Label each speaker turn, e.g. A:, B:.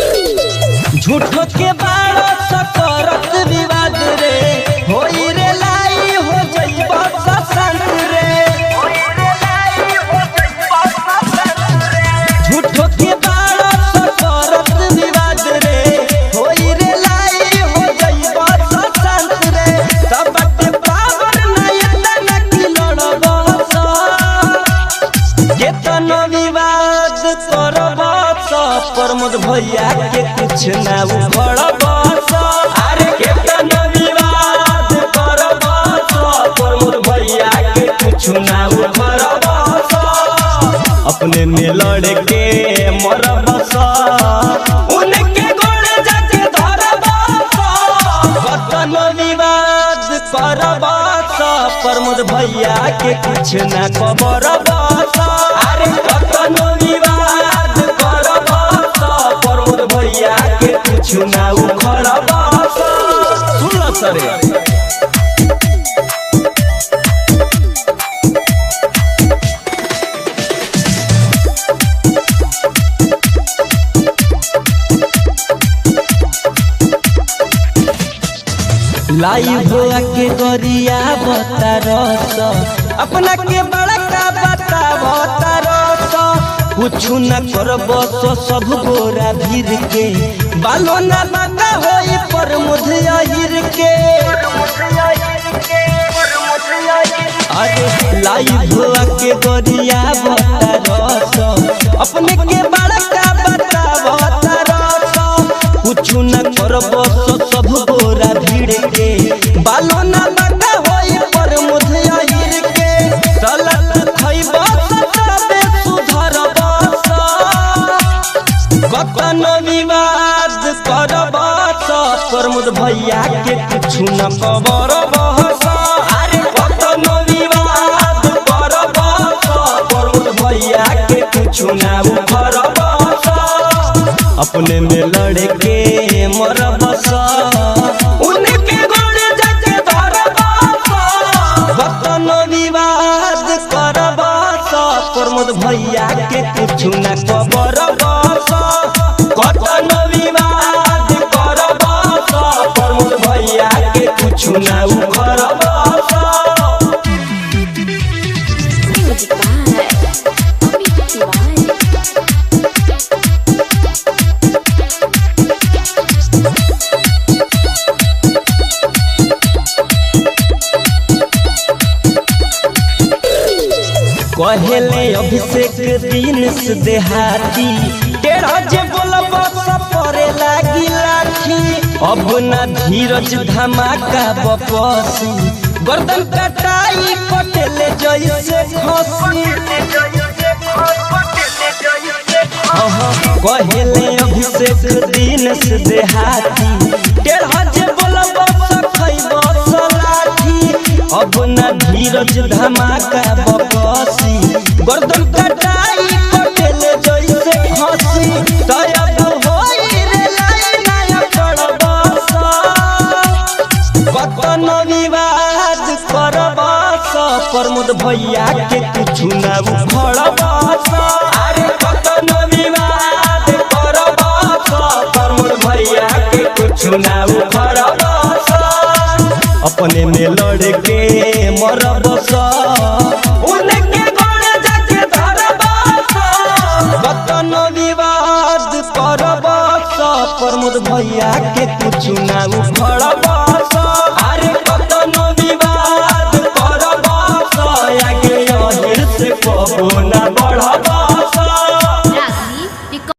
A: झूठो के बारो सकरत विवाद रे होई रे लाई हो जइबा ससन रे झूठो के बारो सकरत विवाद रे होई रे लाई हो जइबा ससन रे सबके पावर नयन की लड़बस केतन विवाद करबा प्रमोद भैया के कुछ ना उखड़बस अरे केतन विवाद करबस प्रमोद भैया के कुछ ना उखड़बस अपने में लड़ के मरबस उनके गोड़ जाके धरबस केतन विवाद करबस प्रमोद भैया के कुछ ना खबरबस अरे केतन विवाद भैया के कुछ ना उखड़बस सुन सरे लाइव के गरिया बता रस अपना के बड़का बता बता रस कुछ न करबस सब गोरा भीर के बालो न लगा होई प्रमोद अहिर के अरे लाइव के गरिया बता रस अपने के बड़का बता बता रस कुछ न करबस सब गोरा भीड़ के बालो न लगा होई प्रमोद अहिर के सलत खइबस तबे सुधरबस कतन विवाद करबस प्रमोद भैया के कुछ न खबरबस अरे कतन विवाद करबस प्रमोद भैया के कुछ न उखड़बस अपने में लड़ के मरबस उनके गोड़ जाके धरबस कतन विवाद करबस प्रमोद भैया के कुछ न खबरबस कतन विवाद करबस प्रमोद भैया के कुछ न उखड़बस कहले अभिषेक दिन से देहाती टेढ़ा जे बोलबस परे लागी लाठी अब ना धीरज धमाका बपसी गर्दन कटाई कटेले जैसे खसी कहले अभिषेक दिन से देहाती टेढ़ा जे बोलबस खइबस लाठी अब ना धीरज धमाका बपसी गर्दन कटाई कटेले जैसे खसी तब होई रे लाई नया करबस कतन विवाद करबस प्रमोद भैया के कुछ ना उखड़बस अरे कतन विवाद करबस प्रमोद भैया के कुछ ना उखड़बस अपने में लड़ के मरबस उनके गोड़ जाके धरबस कतन विवाद करबस प्रमोद भैया के कुछ ना उखड़बस अरे कतन विवाद करबस आगे अहिर से कबो